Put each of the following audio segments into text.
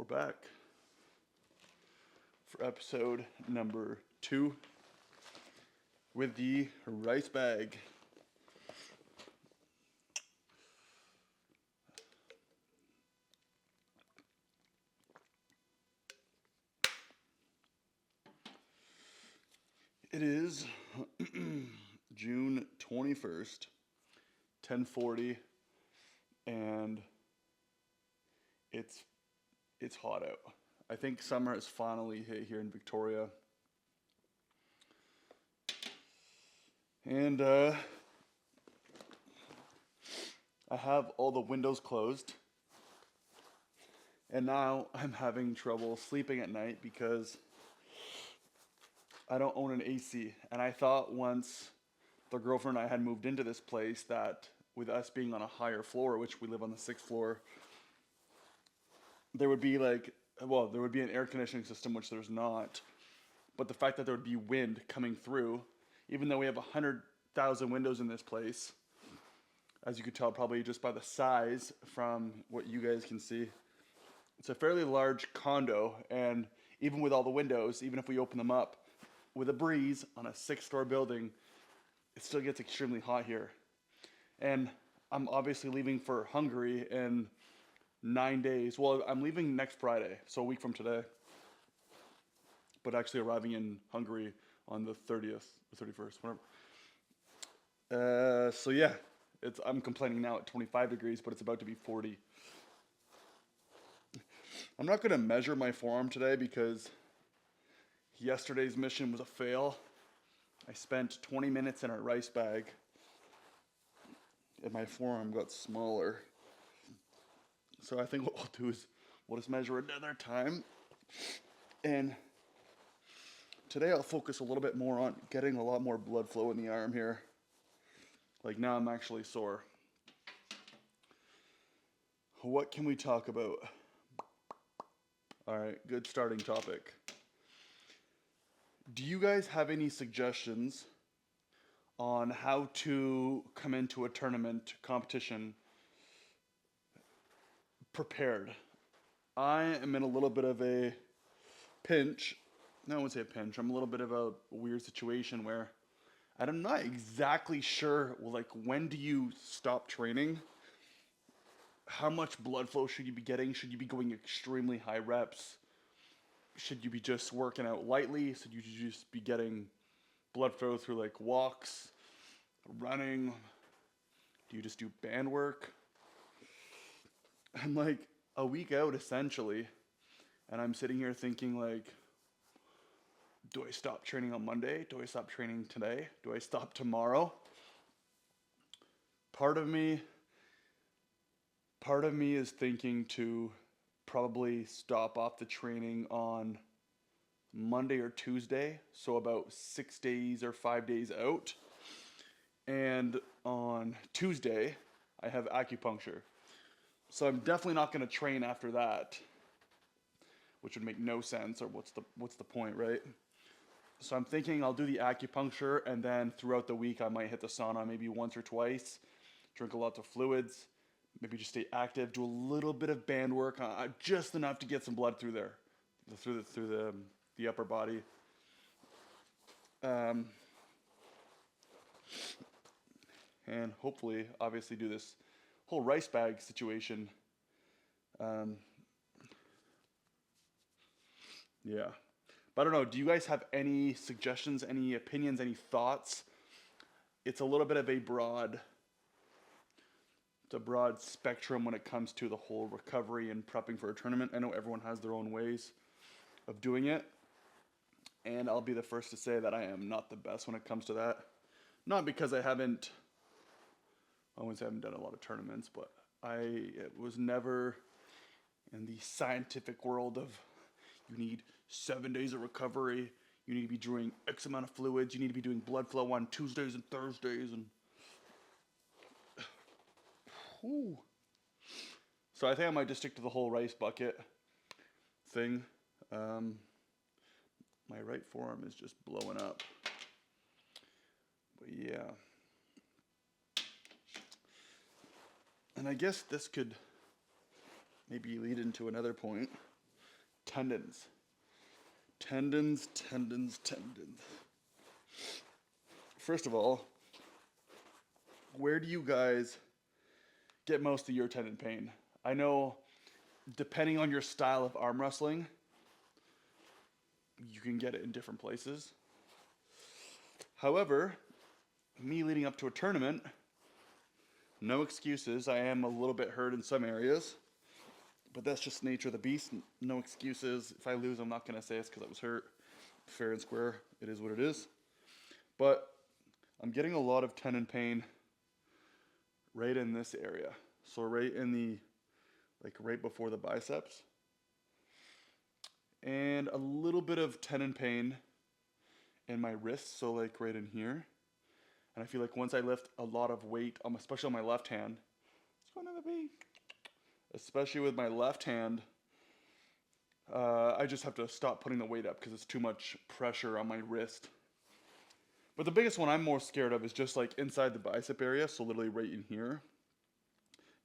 back for episode number 2 with the rice bag. It is June 21st, 10:40, and it's hot out. I think summer has finally hit here in Victoria. And I have all the windows closed. And now I'm having trouble sleeping at night because I don't own an AC. And I thought once the girlfriend and I had moved into this place that with us being on a higher floor, which we live on the 6th floor, there would be there would be an air conditioning system, which there's not. But the fact that there would be wind coming through, even though we have 100,000 windows in this place, as you could tell probably just by the size from what you guys can see, it's a fairly large condo, and even with all the windows, even if we open them up, with a breeze on a 6th-story building, it still gets extremely hot here. And I'm obviously leaving for Hungary in 9 days. Well, I'm leaving next Friday, so a week from today. But actually arriving in Hungary on the 30th, or 31st, whatever. So yeah, I'm complaining now at 25 degrees, but it's about to be 40. I'm not going to measure my forearm today because yesterday's mission was a fail. I spent 20 minutes in a rice bag, and my forearm got smaller. So I think what we'll do is we'll just measure another time. And today I'll focus a little bit more on getting a lot more blood flow in the arm here. Like now I'm actually sore. What can we talk about? All right, good starting topic. Do you guys have any suggestions on how to come into a tournament competition prepared? I am in a little bit of a pinch. No, I wouldn't say a pinch. I'm a little bit of a weird situation where I'm not exactly sure, when do you stop training? How much blood flow should you be getting? Should you be going extremely high reps? Should you be just working out lightly? Should you just be getting blood flow through walks, running? Do you just do band work? I'm a week out essentially, and I'm sitting here thinking do I stop training on Monday? Do I stop training today? Do I stop tomorrow? Part of me is thinking to probably stop off the training on Monday or Tuesday, so about 6 days or 5 days out. And on Tuesday, I have acupuncture. So I'm definitely not going to train after that, which would make no sense, or what's the point, right? So I'm thinking I'll do the acupuncture, and then throughout the week I might hit the sauna maybe once or twice, drink a lot of fluids, maybe just stay active, do a little bit of band work, just enough to get some blood through there, through the upper body. And hopefully, obviously, do this whole rice bag situation. Yeah. But I don't know, do you guys have any suggestions, any opinions, any thoughts? It's a little bit of a broad spectrum when it comes to the whole recovery and prepping for a tournament. I know everyone has their own ways of doing it, and I'll be the first to say that I am not the best when it comes to that. Not because I wouldn't say I haven't done a lot of tournaments, but it was never in the scientific world of you need 7 days of recovery, you need to be doing X amount of fluids, you need to be doing blood flow on Tuesdays and Thursdays, and so I think I might just stick to the whole rice bucket thing. My right forearm is just blowing up. But yeah. And I guess this could maybe lead into another point. tendons. Tendons. First of all, where do you guys get most of your tendon pain? I know, depending on your style of arm wrestling, you can get it in different places. However, me leading up to a tournament, no excuses. I am a little bit hurt in some areas, but that's just the nature of the beast. No excuses. If I lose, I'm not going to say it's because I was hurt. Fair and square. It is what it is. But I'm getting a lot of tendon pain right in this area. So right in the, like right before the biceps. And a little bit of tendon pain in my wrists, so like right in here. And I feel like once I lift a lot of weight, especially on my left hand, let's go another B. Especially with my left hand, I just have to stop putting the weight up because it's too much pressure on my wrist. But the biggest one I'm more scared of is just like inside the bicep area, so literally right in here.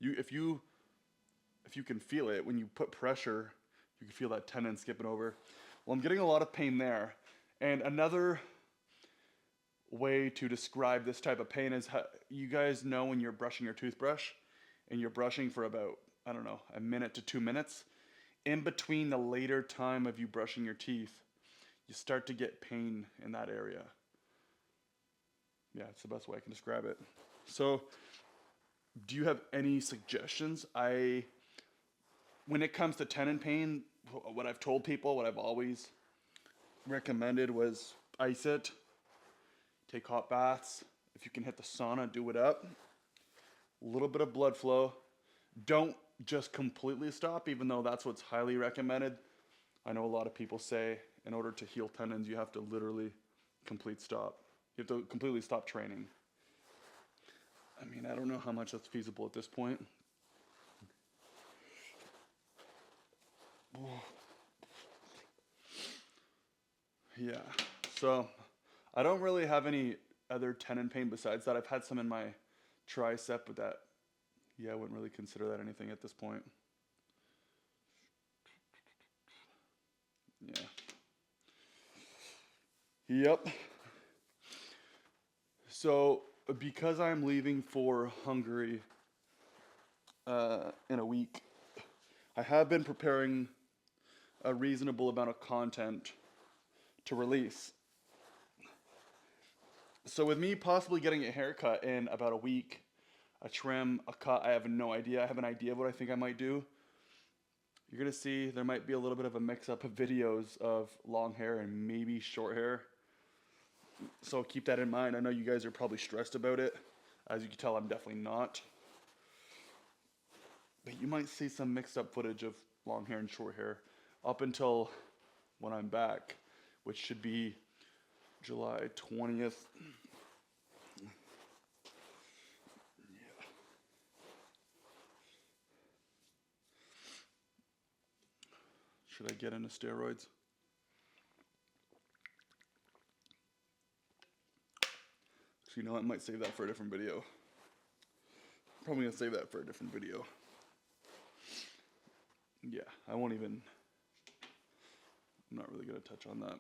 If you can feel it, when you put pressure, you can feel that tendon skipping over. Well, I'm getting a lot of pain there. And another way to describe this type of pain is how, you guys know when you're brushing your toothbrush and you're brushing for about, I don't know, a minute to 2 minutes. In between the later time of you brushing your teeth, you start to get pain in that area. Yeah, it's the best way I can describe it. So, do you have any suggestions? When it comes to tendon pain, what I've told people, what I've always recommended was ice it, take hot baths. If you can hit the sauna, do it up. A little bit of blood flow. Don't just completely stop, even though that's what's highly recommended. I know a lot of people say in order to heal tendons, you have to literally complete stop. You have to completely stop training. I mean, I don't know how much that's feasible at this point. Yeah, so I don't really have any other tendon pain besides that. I've had some in my tricep, but that, yeah, I wouldn't really consider that anything at this point. Yeah. Yep. So, because I'm leaving for Hungary in a week, I have been preparing a reasonable amount of content to release. So with me possibly getting a haircut in about a week, a trim, a cut, I have no idea. I have an idea of what I think I might do. You're going to see there might be a little bit of a mix-up of videos of long hair and maybe short hair. So keep that in mind. I know you guys are probably stressed about it. As you can tell, I'm definitely not. But you might see some mixed-up footage of long hair and short hair up until when I'm back, which should be July 20th. Yeah. Should I get into steroids? So you know, I might save that for a different video. Probably gonna save that for a different video. Yeah, I'm not really gonna touch on that.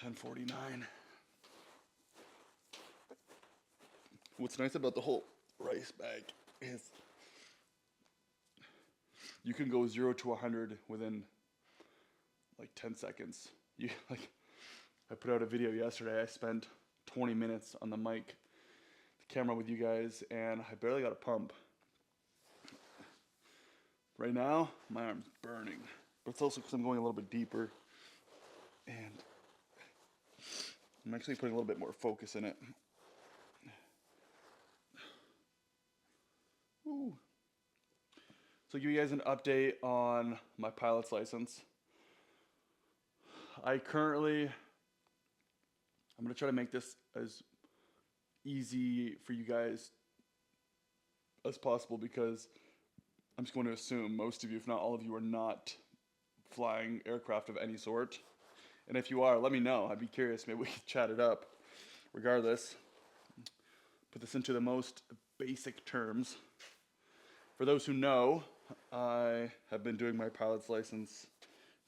10:49. What's nice about the whole rice bag is you can go 0 to 100 within like 10 seconds. I put out a video yesterday. I spent 20 minutes on the mic, the camera with you guys, and I barely got a pump. Right now, my arm's burning, but it's also because I'm going a little bit deeper, and I'm actually putting a little bit more focus in it. Ooh. So give you guys an update on my pilot's license. I'm going to try to make this as easy for you guys as possible because I'm just going to assume most of you, if not all of you, are not flying aircraft of any sort. And if you are, let me know. I'd be curious. Maybe we can chat it up. Regardless, put this into the most basic terms. For those who know, I have been doing my pilot's license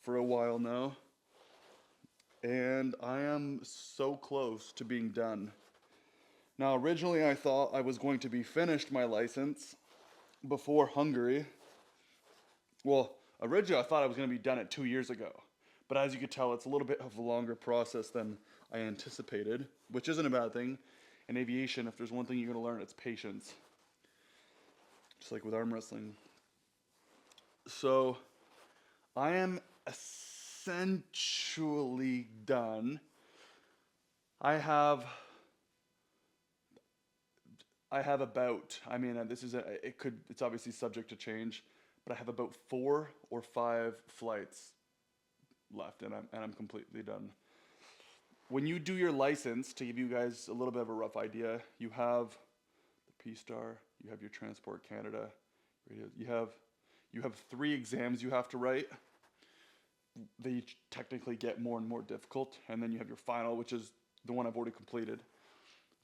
for a while now, and I am so close to being done. Now, originally I thought I was going to be finished my license before Hungary. Well, originally I thought I was going to be done it 2 years ago. But as you could tell, it's a little bit of a longer process than I anticipated, which isn't a bad thing. In aviation, if there's one thing you're going to learn, it's patience. Just like with arm wrestling. So, I am essentially done. I have about, it's obviously subject to change, but I have about 4 or 5 flights left, and I'm completely done. When you do your license, to give you guys a little bit of a rough idea, you have the P-Star, you have your Transport Canada, you have 3 exams you have to write. They each technically get more and more difficult, and then you have your final, which is the one I've already completed.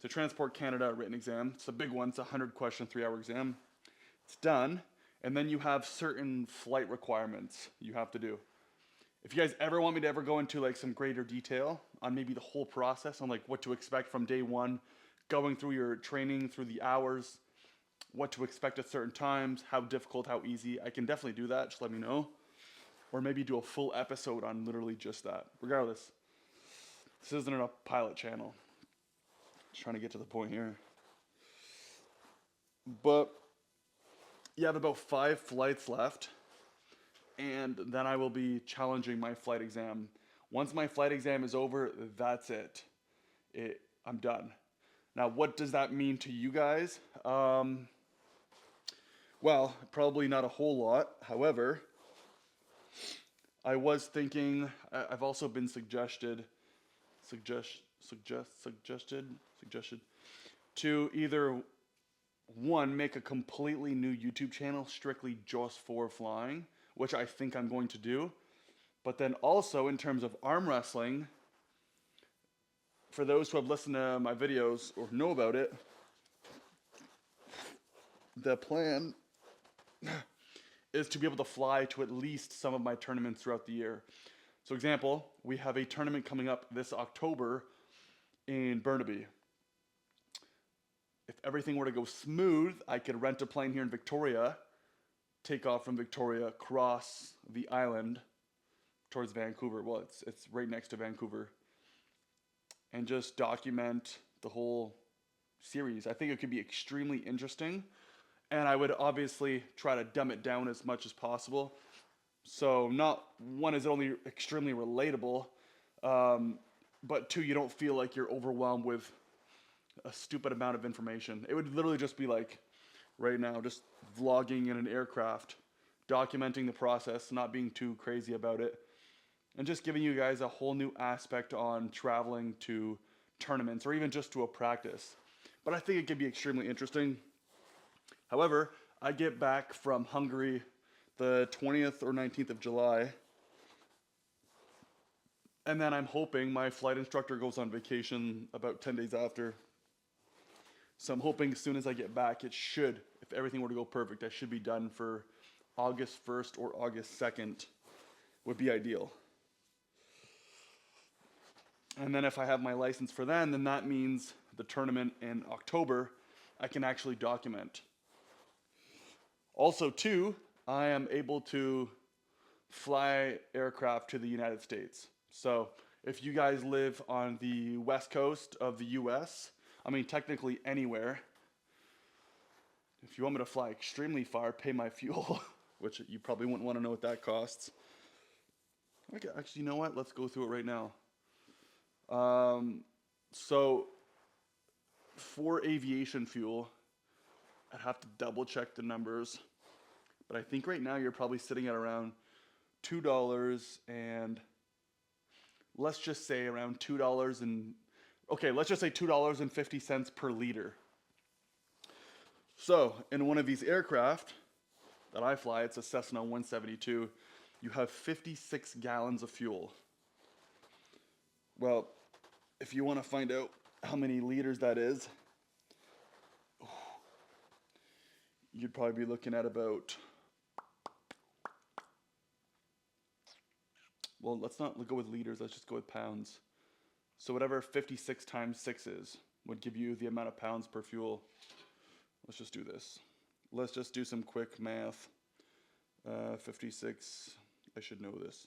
So Transport Canada written exam, it's a big one, it's a 100-question, 3-hour exam. It's done, and then you have certain flight requirements you have to do. If you guys ever want me to ever go into like some greater detail on maybe the whole process, on like what to expect from day one, going through your training, through the hours, what to expect at certain times, how difficult, how easy, I can definitely do that, just let me know. Or maybe do a full episode on literally just that. Regardless, this isn't a pilot channel. Just trying to get to the point here. But you have about 5 flights left, and then I will be challenging my flight exam. Once my flight exam is over, that's it. I'm done. Now, what does that mean to you guys? Well, probably not a whole lot. However, I was thinking, I've also been suggested to either, one, make a completely new YouTube channel strictly just for flying, which I think I'm going to do. But then also in terms of arm wrestling, for those who have listened to my videos or know about it, the plan is to be able to fly to at least some of my tournaments throughout the year. So example, we have a tournament coming up this October in Burnaby. If everything were to go smooth, I could rent a plane here in Victoria, take off from Victoria, cross the island towards Vancouver. Well, it's right next to Vancouver. And just document the whole series. I think it could be extremely interesting. And I would obviously try to dumb it down as much as possible. So not one, is it only extremely relatable, but 2, you don't feel like you're overwhelmed with a stupid amount of information. It would literally just be like right now, just vlogging in an aircraft, documenting the process, not being too crazy about it, and just giving you guys a whole new aspect on traveling to tournaments or even just to a practice. But I think it could be extremely interesting. However, I get back from Hungary the 20th or 19th of July, and then I'm hoping my flight instructor goes on vacation about 10 days after. So I'm hoping as soon as I get back, it should, if everything were to go perfect, I should be done for August 1st or August 2nd would be ideal. And then if I have my license for then that means the tournament in October, I can actually document. Also, 2, I am able to fly aircraft to the United States. So if you guys live on the west coast of the US, I mean technically anywhere, if you want me to fly extremely far, pay my fuel, which you probably wouldn't want to know what that costs. Okay, actually, you know what? Let's go through it right now. So for aviation fuel, I'd have to double check the numbers, but I think right now you're probably sitting at around $2 and let's just say around $2 and, okay, let's just say $2.50 per liter. So in one of these aircraft that I fly, it's a Cessna 172, you have 56 gallons of fuel. Well, if you want to find out how many liters that is, you'd probably be looking at about well, let's not go with liters, let's just go with pounds. So whatever 56 times 6 is would give you the amount of pounds per fuel. Let's just do this. Let's just do some quick math. 56, I should know this,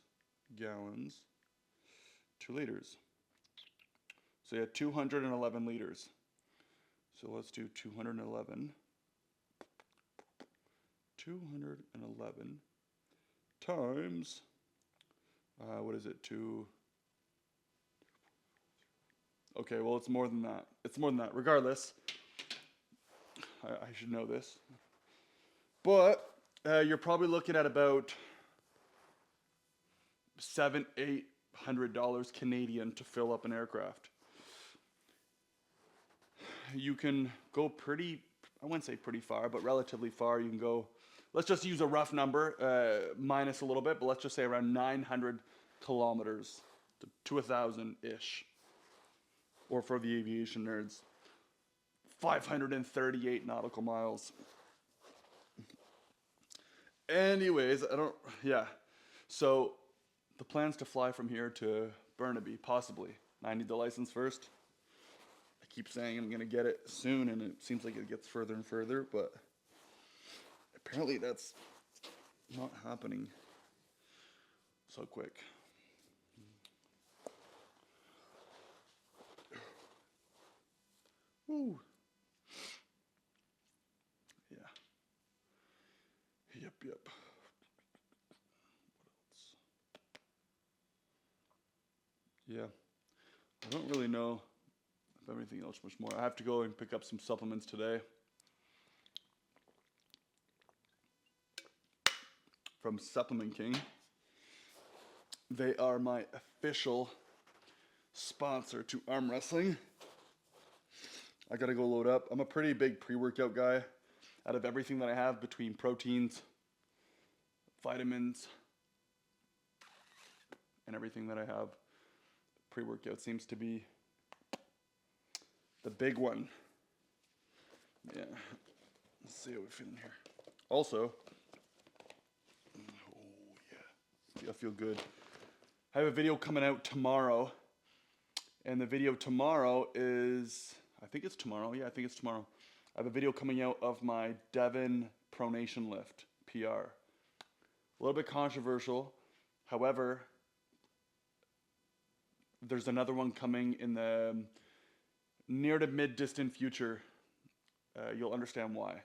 gallons, 2 liters. So yeah, 211 liters. So let's do 211. 211 times, what is it, okay, well, it's more than that. It's more than that. Regardless, I should know this. But you're probably looking at about $700-800 Canadian to fill up an aircraft. You can go pretty, I wouldn't say pretty far, but relatively far. You can go, let's just use a rough number, minus a little bit, but let's just say around 900 kilometers to 1,000-ish. Or for the aviation nerds, 538 nautical miles. Anyways, so the plan's to fly from here to Burnaby, possibly. I need the license first. I keep saying I'm going to get it soon, and it seems like it gets further and further, but apparently that's not happening so quick. Woo. Yeah. Yep. What else? Yeah. I don't really know of anything else much more. I have to go and pick up some supplements today from Supplement King. They are my official sponsor to arm wrestling. I gotta go load up. I'm a pretty big pre-workout guy. Out of everything that I have, between proteins, vitamins, and everything that I have, pre-workout seems to be the big one. Yeah. Let's see how we feel in here. Also, I feel good. I have a video coming out tomorrow, and the video tomorrow is, I think it's tomorrow. Yeah, I think it's tomorrow. I have a video coming out of my Devon pronation lift, PR. A little bit controversial. However, there's another one coming in the near to mid-distant future. You'll understand why.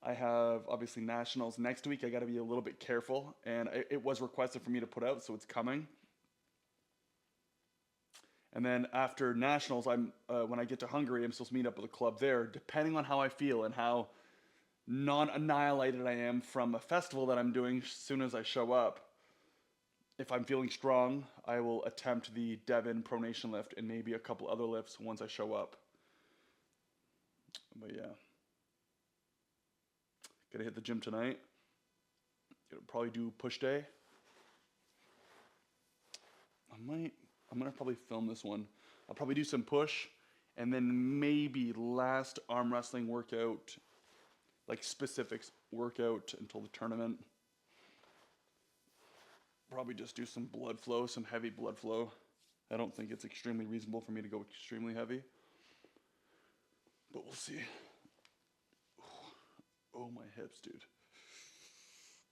I have, obviously, nationals next week. I got to be a little bit careful, and it was requested for me to put out, so it's coming. And then after nationals, when I get to Hungary, I'm supposed to meet up with a club there. Depending on how I feel and how non-annihilated I am from a festival that I'm doing as soon as I show up, if I'm feeling strong, I will attempt the Devon pronation lift and maybe a couple other lifts once I show up. But yeah. Gonna hit the gym tonight. Gonna probably do push day. I'm gonna probably film this one. I'll probably do some push, and then maybe last arm wrestling workout, like specifics workout until the tournament. Probably just do some blood flow, some heavy blood flow. I don't think it's extremely reasonable for me to go extremely heavy, but we'll see. Oh, my hips, dude.